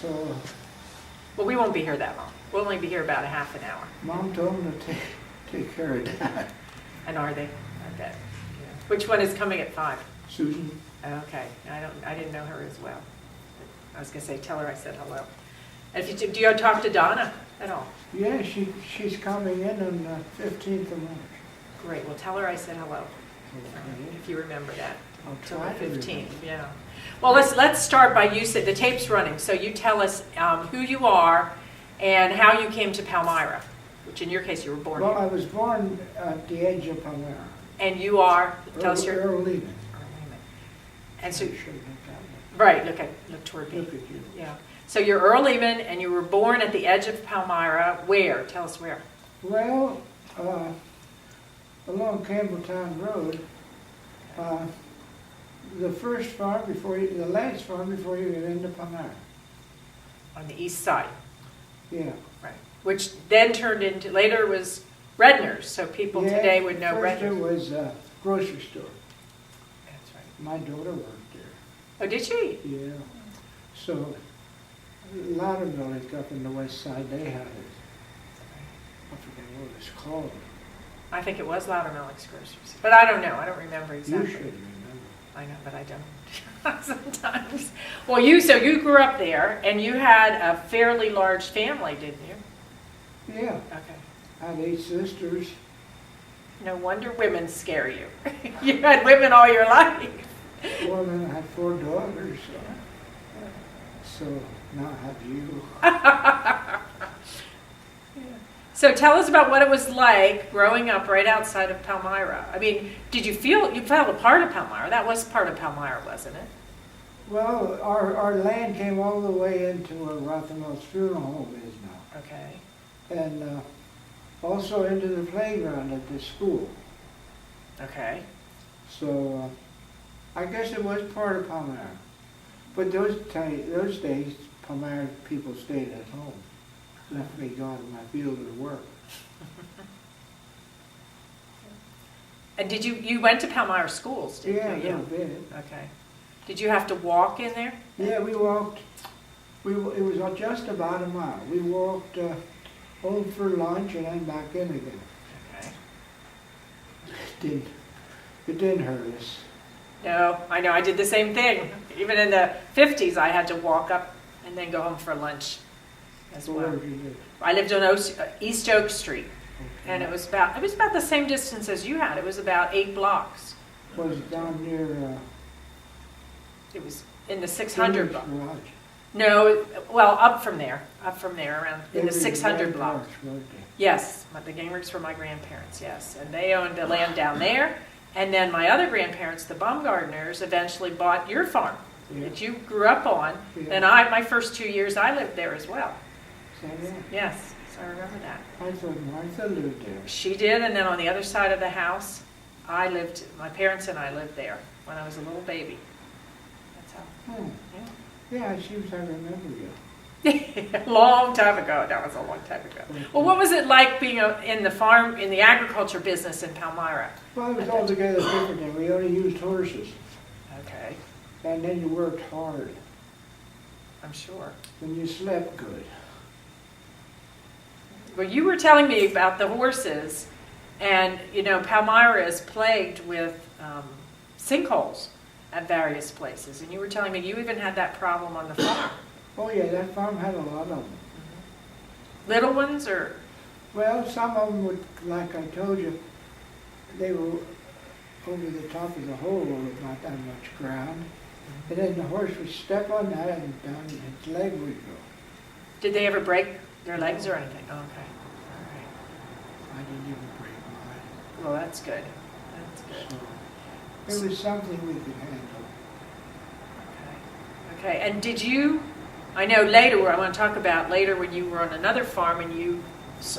So Well, we won't be here that long. We'll only be here about a half an hour. Mom told him to take care of that. And are they? I bet. Yeah. Which one is coming at 5? Susan? Okay, I didn't know her as well. I was gonna say, tell her I said hello. And if you, do you talk to Donna at all? Yeah, she's coming in on the 15th of March. Great, well, tell her I said hello, Okay. if you remember that. I'll Till try the to 15th, remember. yeah. Well, let's start by you said the tape's running, so you tell us who you are and how you came to Palmyra, which in your case you were born Well, here. I was born at the edge of Palmyra. And you are, tell us your... Earl Lehman. And so, You should look at right, look toward me. me. Look at you. Yeah. So you're Earl Lehman, and you were born at the edge of Palmyra. Where? Tell us where. Well, along Campbelltown Road, the first farm the last farm before you get into Palmyra. On the east side. Yeah. Right. Which then turned into, later was Redner's, so people today would know First it Redner's. was a grocery store. That's right. My daughter worked there. Oh, did she? Yeah. So, Loudermilk up in the west side, they had it. I forget what it was called. I think it was Loudermilk's Groceries. But I don't know. I don't remember exactly. You should remember. I know, but I don't sometimes. Well, so you grew up there, and you had a fairly large family, didn't you? Yeah. Okay. I had 8 sisters. No wonder women scare you. You had women all your life. Well, then I had 4 daughters. So now I have you. So tell us about what it was like growing up right outside of Palmyra. I mean, did you felt a part of Palmyra? That was part of Palmyra, wasn't it? Well, our land came all the way into where Rothermel's funeral home is now. Okay. And also into the playground at the school. Okay. So I guess it was part of Palmyra. But those days, Palmyra people stayed at home. Left me gone in my field of work. And did you went to Palmyra schools, didn't Yeah, you? a little bit. Okay. Did you have to walk in there? Yeah, we walked. It was just about a mile. We walked home for lunch and then back in again. Okay. It didn't hurt us. No, I know. I did the same thing. Even in the 50s, I had to walk up and then go home for lunch as So well. where did you live? I lived on East Oak Street, Okay. and it was about the same distance as you had. It was about 8 blocks. Was it down near It was in the 600 block. garage? No, well, up from there, around in the 600 block. Grandparents lived there. Yes, the Gingricks were my grandparents, yes. And they owned the land down there. And then my other grandparents, the Baumgartners, eventually bought your farm Yeah. that you grew up on. Yeah. And my first 2 years, I lived there as well. Is that right? Yes, so I remember that. I thought Martha lived there. She did, and then on the other side of the house, my parents and I lived there when I was a little baby. That's how, Hmm. Yeah, it seems I remember you. yeah. Long time ago, that was a long time ago. Well, what was it like being in the agriculture business in Palmyra? Well, it was altogether different then. We only used horses. Okay, And then you worked hard. I'm sure. And you slept good. Well, you were telling me about the horses, and Palmyra is plagued with sinkholes at various places. And you were telling me you even had that problem on the farm. Oh yeah, that farm had a lot of them. Little ones, or Well, some of them would, like I told you, they were over the top of the hole, not that much ground. And then the horse would step on that and down its leg would go. did they ever break their legs or anything? Oh, okay, all right. I didn't even break mine. Well, that's good. That's good. So it was something we could handle. Okay. Okay. And did you? I know later. I want to talk about later when you were on another farm and you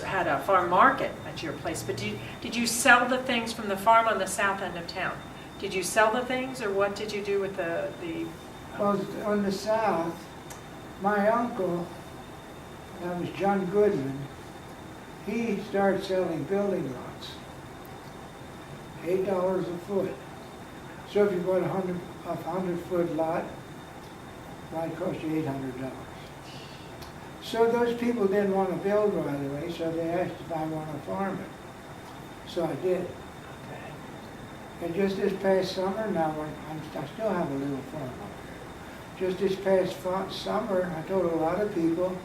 had a farm market at your place. But did you sell the things from the farm on the south end of town? Did you sell the things, or what did you do with the? Well, on the south, my uncle, that was John Goodman, he started selling building lots. $8 a foot. So if you bought a 100-foot lot, it might cost you $800. So those people didn't want to build right away, so they asked if I want to farm it. So I did. Okay. And just this past summer, now I still have a little farm up there. Just this past summer, I told a lot of people,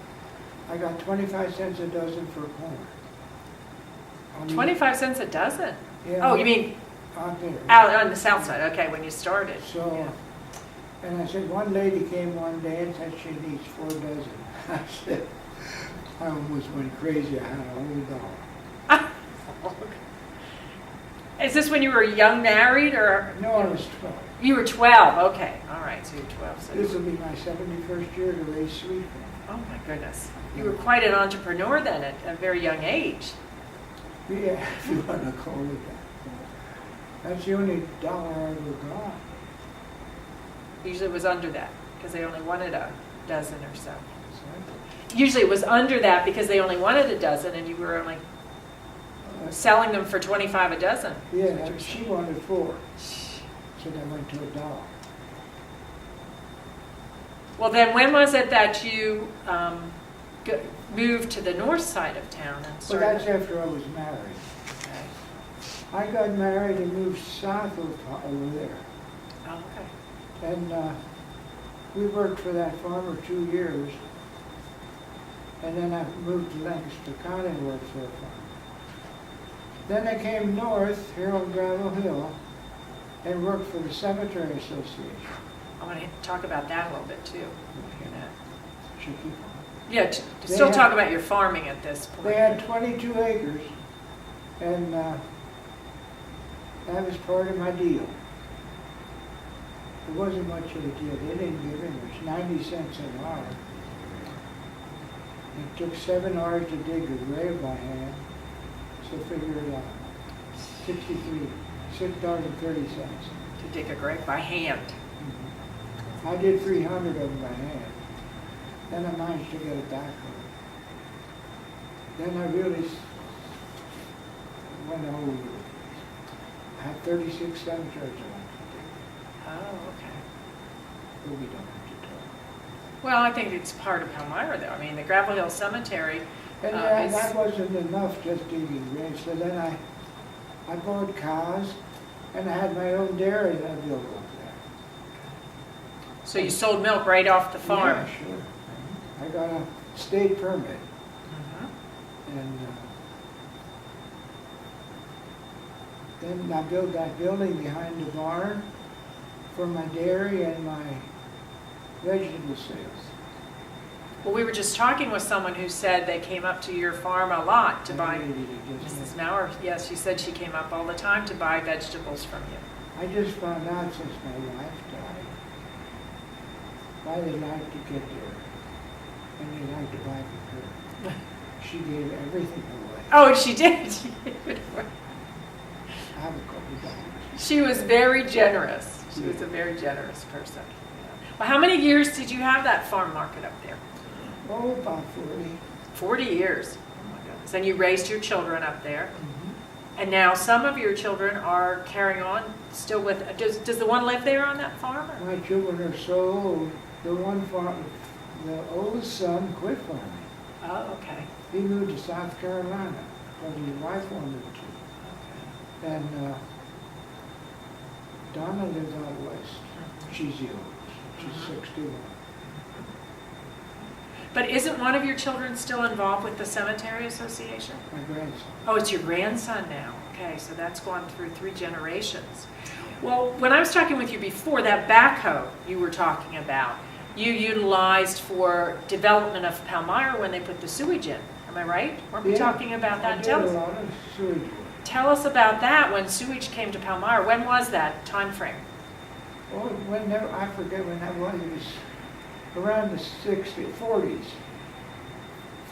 I got 25 cents a dozen for corn. 25 cents a dozen? Yeah, Oh, you mean out there. out on the south side, okay, when you started. So, Yeah. and I said, one lady came one day and said she needs 4 dozen. I said, I almost went crazy. I had a whole dollar. Is this when you were young married, or? No, I was 12. You were 12, okay, all right, so you're 12. So This will be my 71st year to raise sweet corn. oh my goodness. You were quite an entrepreneur then at a very young age. Yeah, if you want to call it that. That's the only dollar I ever got. Usually it was under that, because they only wanted a dozen or so. So, Usually it was under that because they only wanted a dozen and you were only selling them for 25 a dozen. yeah, she wanted 4. So that went to $1. Well, then when was it that you moved to the north side of town and Well, started? that's after I was married. Okay. I got married and moved south over there. Oh, okay. And we worked for that farmer 2 years. And then I moved to Lancaster County and worked for a farmer. Then I came north here on Gravel Hill and worked for the Cemetery Association. I want to talk about that a little bit too. Should keep on. Yeah, still talk about your farming at this point. They had 22 acres, and that was part of my deal. It wasn't much of a deal. They didn't give me much, 90 cents an hour. It took 7 hours to dig a grave by hand, so figure it out. $6.30. To dig a grave by hand. I did 300 of them by hand. Then I managed to get a backhoe. Then I really went all over the place. I had 36 cemeteries I went to do. Oh, okay. But we don't have to talk. Well, I think it's part of Palmyra though. I mean, the Gravel Hill Cemetery. And that wasn't enough just digging graves. So then I bought cows, and I had my own dairy that I built up there. So you sold milk right off the farm? Yeah, sure. I got a state permit, Mhm. and then I built that building behind the barn for my dairy and my vegetable sales. Well, we were just talking with someone who said they came up to your farm a lot to buy. Just Mrs. Maurer, yes, she said she came up all the time to buy vegetables from you. I just found out since my wife died why they like to get there and they like to buy from her. She gave everything away. Oh, she did. I have a couple of dollars. She was very generous. She was a very generous person. Well, how many years did you have that farm market up there? Oh, about 40. 40 years. Oh my goodness. And you raised your children up there. And now some of your children are carrying on still with, does the one live there on that farm? Or? My children are so old. The one farm, the oldest son quit farming. Oh, okay. He moved to South Carolina because his wife wanted to. And Donna lives out west. She's the oldest. She's 61. But isn't one of your children still involved with the Cemetery Association? My grandson. Oh, it's your grandson now. Okay, so that's gone through 3 generations. Well, when I was talking with you before, that backhoe you were talking about, you utilized for development of Palmyra when they put the sewage in. Am I right? Weren't we talking about that? I did a lot of sewage work. Tell us about that when sewage came to Palmyra. When was that time frame? Oh, I forget when that was. It was around the 60s, 40s,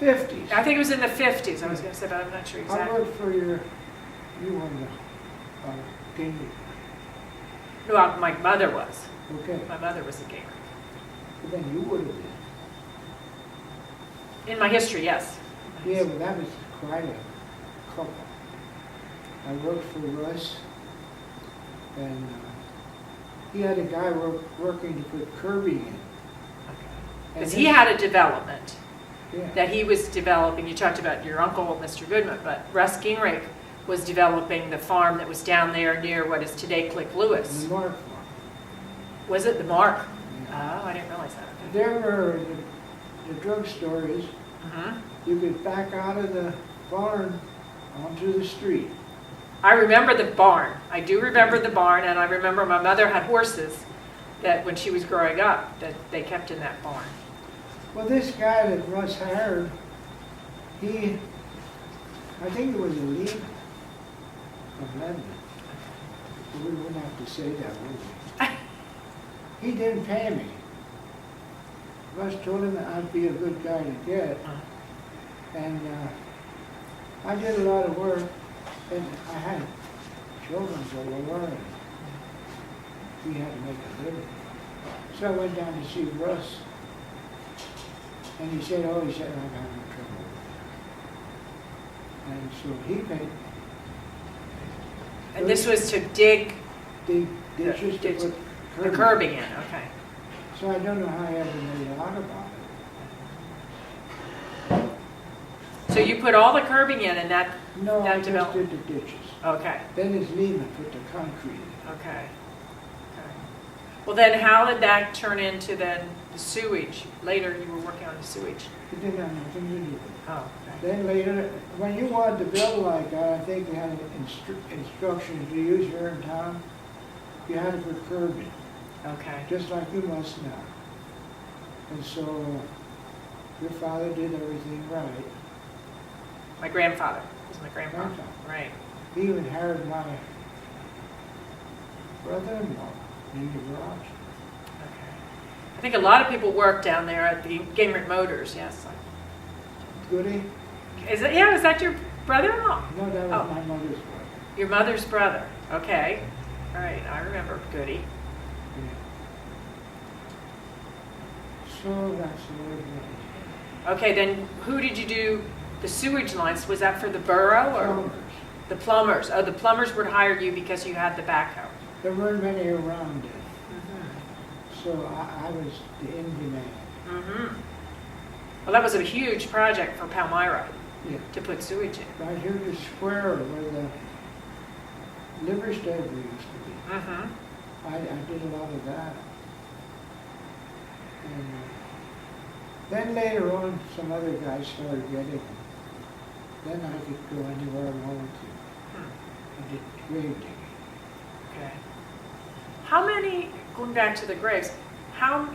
50s. I think it was in the 50s, I was going to say, but I'm not sure I exactly. worked for you on the game. Well, my mother was. Okay, My mother was a gamer. but then you would have been. In my history, yes. Yeah, but that was quite a couple. I worked for Russ, and he had a guy working to put curbing in. Because he had a development. Yeah. that he was developing. You talked about your uncle, Mr. Goodman, but Russ Gingrich was developing the farm that was down there near what is today Click Lewis. The Mark Farm. Was it the Mark? Yeah. Oh, I didn't realize that. There were the drugstores. Mhm. You could back out of the barn onto the street. I remember the barn. I do remember the barn, and I remember my mother had horses that when she was growing up, that they kept in that barn. Well, this guy that Russ hired, I think it was a Lehman of London. We wouldn't have to say that, would we? He didn't pay me. Russ told him that I'd be a good guy to get. And I did a lot of work, and I had children galore, and we had to make a living. So I went down to see Russ, and he said, I'm having trouble. And so he paid. And this was to dig The ditches to put the curbing in, okay. So I don't know how he ever made out about it. So you put all the curbing in and that No, I That just developed- did the ditches. okay, Then his Lehman put the concrete in. okay. Okay. Well, then how did that turn into then the sewage? Later you were working on the sewage. It didn't have nothing to do with it. Oh, okay. Then later, when you wanted to build like that, I think they had instructions to use here in town. You had to put curbing, Okay. just like you must now. And so your father did everything right. My grandfather was my grandfather. Grandfather. Right. He even hired my brother-in-law in the garage. Okay. I think a lot of people work down there at the Gingrich Motors, yes. Goody? Is it, yeah, is that your brother-in-law? No, that was Oh. my mother's brother. Your mother's brother, okay. All right, I remember Goody. Yeah. So that's the way it Okay, then who did you do the sewage lines? Was that for the borough was. or? Plumbers. The plumbers. Oh, the plumbers would hire you because you had the backhoe. There weren't many around it, so I was the in-demand. Mm-hmm. Well, that was a huge project for Palmyra Yeah. to put sewage in. Right here, the square where the liver stable used to be. Mm-hmm. I did a lot of that. And then later on, some other guys started getting them. Then I could go anywhere I wanted to. I did grave digging. Okay. How many, going back to the graves,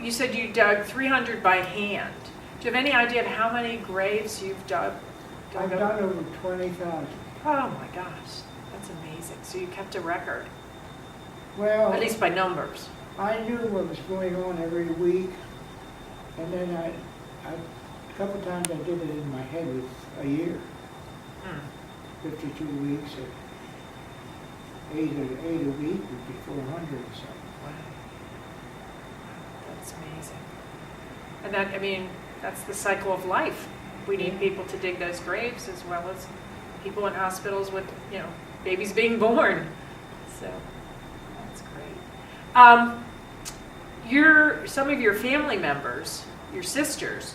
you said you dug 300 by hand. Do you have any idea of how many graves you've dug? I've done over 20,000. Oh my gosh, that's amazing. So you kept a record, Well, at least by numbers. I knew what was going on every week, and then a couple times I did it in my head with a year, Hmm. 52 weeks, or eight a week would be 400 or something. Wow. That's amazing. And that, I mean, that's the cycle of life. We need people to dig those graves as well as people in hospitals with, babies being born. So that's great. Some of your family members, your sisters,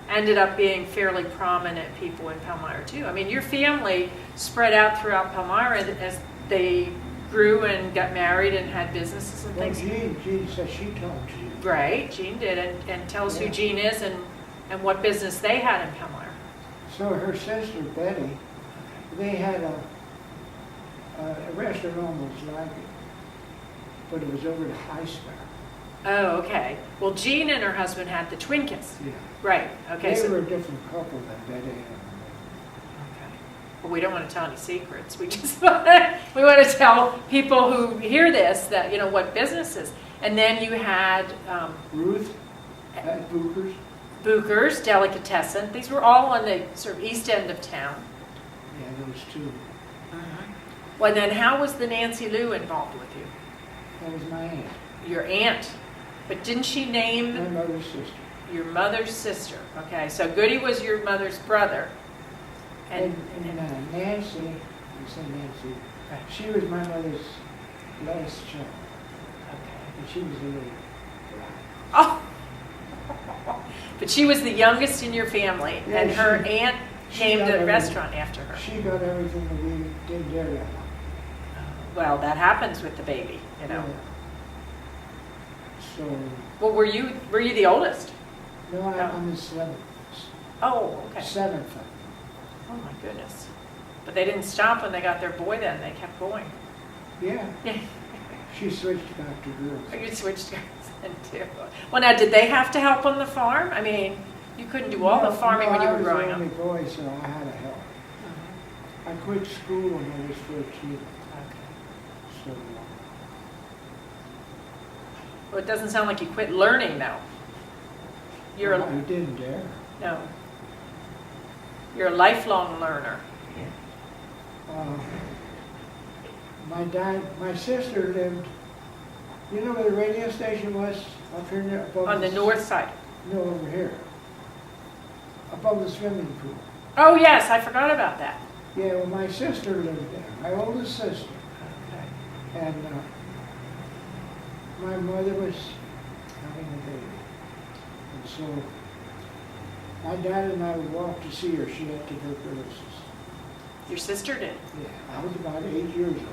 ended up being fairly prominent people in Palmyra too. I mean, your family spread out throughout Palmyra as they grew and got married and had businesses and Well, things. Jean said she talked to you. Right, Jean did, and tell us who Yeah. Jean is and what business they had in Palmyra. So her sister Betty, they had a restaurant almost like it, but it was over at High Star. Oh, okay. Well, Jean and her husband had the Twinkets. Yeah. Right, okay. They So, were a different couple than Betty and okay. Well, we don't want to tell any secrets. We just want to tell people who hear this that, what businesses. And then you had Ruth at Booker's. Booker's, Delicatessen. These were all on the sort of east end of town. Yeah, those two. Well, then how was the Nancy Lou involved with you? That was my aunt, Your aunt. But didn't she name my mother's sister. your mother's sister? Okay, so Goody was your mother's brother. And Nancy, you say Nancy, Right. she was my mother's last child, Okay. and she was a little black. Oh! But she was the youngest in your family, Yeah, and her she- aunt she named got the everything. restaurant after her. She got everything that we didn't dare have. Well, that happens with the baby, you know. So, Well, were you the oldest? no, No. I'm the seventh. Oh, okay. Seventh. Oh my goodness. But they didn't stop when they got their boy then, they kept going. Yeah, she switched back to girls. You switched girls then too. Well, now, did they have to help on the farm? I mean, you couldn't do all the farming when you were growing up. I was the only boy, so I had to help. Mhm. I quit school when I was 14, Okay. so. Well, it doesn't sound like you quit learning though. You're I a, didn't dare. no. You're a lifelong learner. Uh, my sister lived, you know where the radio station was? Up here above. On the north side. No, over here. Above the swimming pool. Oh, yes, I forgot about that. Yeah, well, my sister lived there, my oldest sister. Okay. And my mother was having a baby. And so my dad and I would walk to see her. She had tuberculosis. Your sister did? Yeah, I was about 8 years old.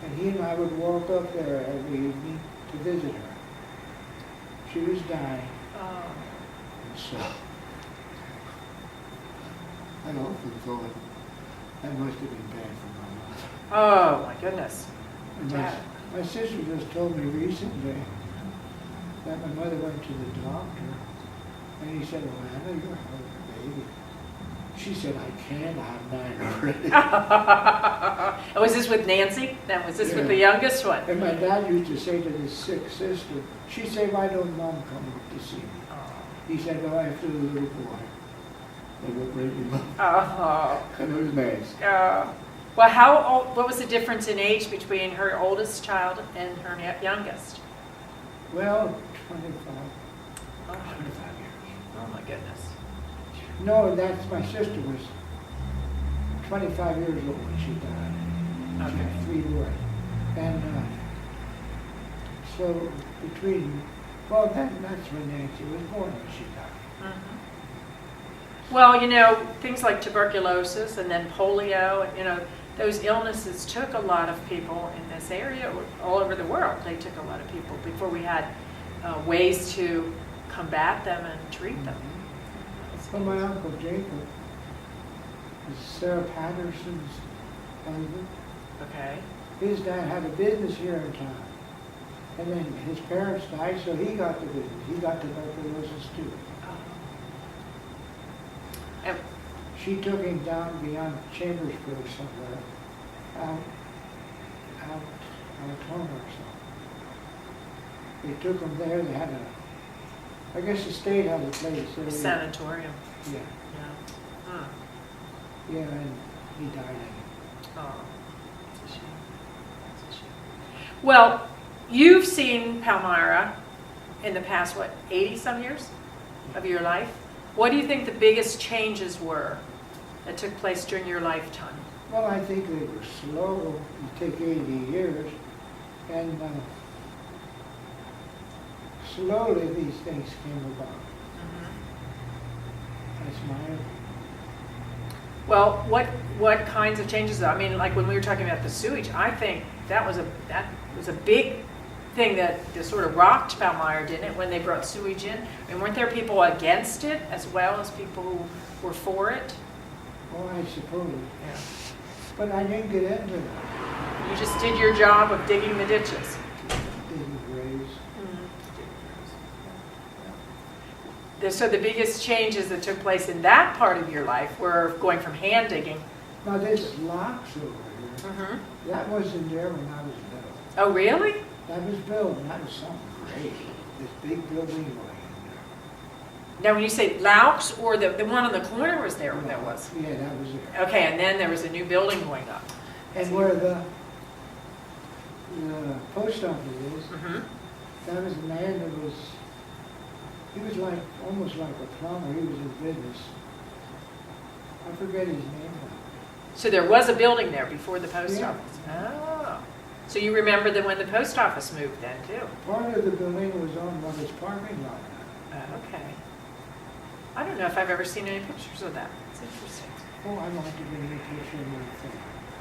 And he and I would walk up there every evening to visit her. She was dying. Oh. And so I often thought that must have been bad for my mother. Oh, my goodness. And Dad. my sister just told me recently that my mother went to the doctor and he said, well, Anna, you're having a baby. She said, I can't, I have 9 already. And was this with Nancy? Then was this with the Yeah. youngest one? And my dad used to say to his sick sister, she'd say, why don't mom come up to see me? Oh. He said, oh, after the little boy. They will bring him up. Oh. And it was nice. Well, how old, what was the difference in age between her oldest child and her youngest? Well, 25. Oh, 25 years. oh my goodness. No, that's my sister was 25 years old when she died. She Okay. had 3 boys. And so between, well, that's when Nancy was born when she died. Mhm. Well, you know, things like tuberculosis and then polio, you know, those illnesses took a lot of people in this area, all over the world. They took a lot of people before we had ways to combat them and treat them. Well, my Uncle Jacob was Sarah Patterson's husband. Okay. His dad had a business here in town. And then his parents died, so he got the business. He got tuberculosis too. And She took him down beyond Chambersburg somewhere, out Altona or something. They took him there, they had I guess the state had a place. a sanatorium. Yeah, Yeah. Hmm. yeah, and he died in it. Oh, that's a shame. That's a shame. Well, you've seen Palmyra in the past, what, 80-some years of your life? What do you think the biggest changes were that took place during your lifetime? Well, I think they were slow. It took 80 years. And slowly these things came about. That's my opinion. Well, what kinds of changes? I mean, like when we were talking about the sewage, I think that was a big thing that sort of rocked Palmyra, didn't it, when they brought sewage in? I mean, weren't there people against it as well as people who were for it? Well, I suppose. Yeah. But I didn't get into it. You just did your job of digging the ditches. Didn't graze. So the biggest changes that took place in that part of your life were going from hand digging. Now this locks over here, Mm-hmm. that wasn't there when I was little. Oh, really? That was built, and that was something great. This big building going in Now, when you say Laux, or the one on the corner was there? there. That was. Yeah, that was there. Okay, and then there was a new building going up. And where the post office is, Mm-hmm. that was a man that was, he was like, almost like a plumber, he was in business. I forget his name now. So there was a building there before the post Yeah. office. Oh. So you remember that when the post office moved then, too? Part of the building was on Mother's parking lot now. Oh, okay. don't know if I've ever seen any pictures of that. It's interesting. Oh, I want to give you a picture of my thing.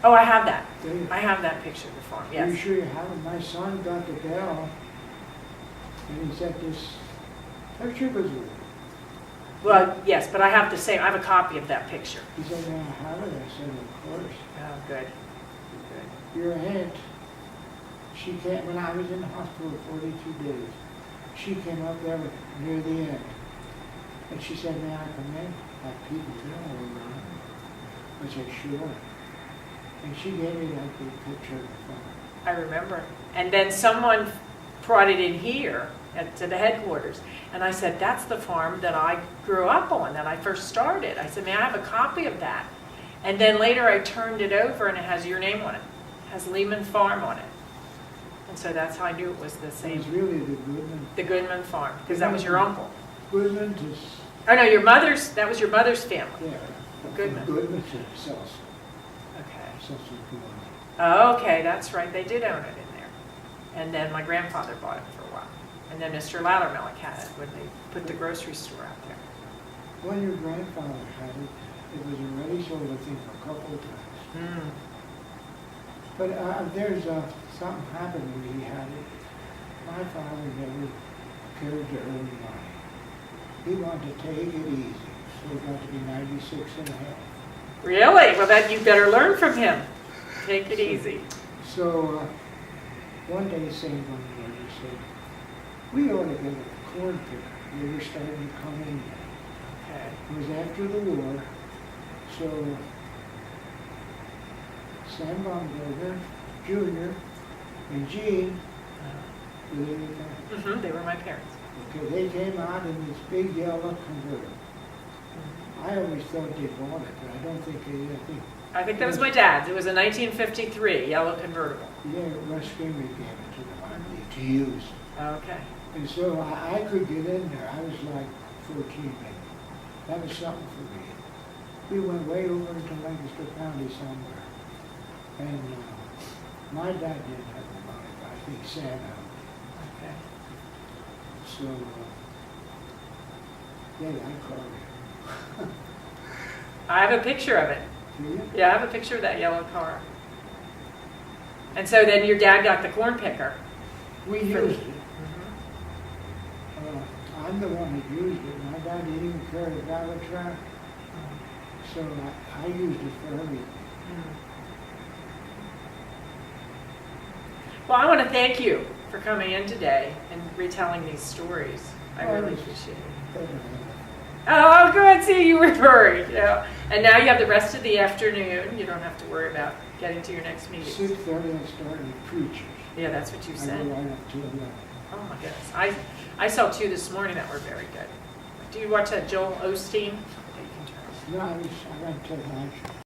Oh, I have that. There you go. I have that picture of the farm, Are you yes. sure you have it? My son got the bell, and he said this picture was with it. Well, yes, but I have the same, I have a copy of that picture. He said, "May I have it?" I said, "Of course." Oh, good. Your aunt, she came, when I was in the hospital 42 days, she came up there near the end. And she said, "May I come in? Have people down around?" I said, "Sure." And she gave me that big picture of the farm. I remember. And then someone brought it in here to the headquarters. And I said, that's the farm that I grew up on, that I first started. I said, may I have a copy of that? And then later I turned it over and it has your name on it. It has Lehman Farm on it. And so that's how I knew it was the It same, was really the Goodman. the Goodman Farm, because that was your uncle. Goodman to, Oh no, your mother's, that was your mother's family. yeah. Goodman. Goodman to Celso. Okay. Celso Goodman. Oh, okay, that's right, they did own it in there. And then my grandfather bought it for a while. And then Mr. Loudermilk had it when they put the grocery store out there. When your grandfather had it, it was already sold, I think, a couple of times. Mm. But there's something happened when he had it. My father never cared to earn money. He wanted to take it easy, so he got to be 96 and a half. Really? Well, then you better learn from him. Take it easy. So one day, St. Bernard said, we ought to get a corn picker. They were starting to come in there. Okay. It was after the war, so Sam Baumgartner, Jr., and Gene, were they with that? Mm-hmm, they were my parents. Okay, they came out in this big yellow convertible. I always thought they bought it, but I don't think they did. I think that was my dad's. It was a 1953 yellow convertible. Yeah, Russ Gamer gave it to them, I believe, to use. Okay. And so I could get in there. I was like 14 maybe. That was something for me. We went way over into Lancaster County somewhere. And my dad didn't have the money, but I think Sam had. Okay. So, yeah, I called him. I have a picture of it. Do you? Yeah, I have a picture of that yellow car. And so then your dad got the corn picker. We For- used it. I'm the one that used it. My dad didn't even carry a ballot track. So I used it for everything. Well, I want to thank you for coming in today and retelling these stories. I really appreciate it. Oh, good. See, you were worried. Yeah. And now you have the rest of the afternoon. You don't have to worry about getting to your next meeting. 6:30 I started preachers. Yeah, that's what you I said. go right up to 11. Oh my goodness. I saw two this morning that were very good. Do you watch that Joel Osteen? Okay, you can turn it. No, I went to lunch.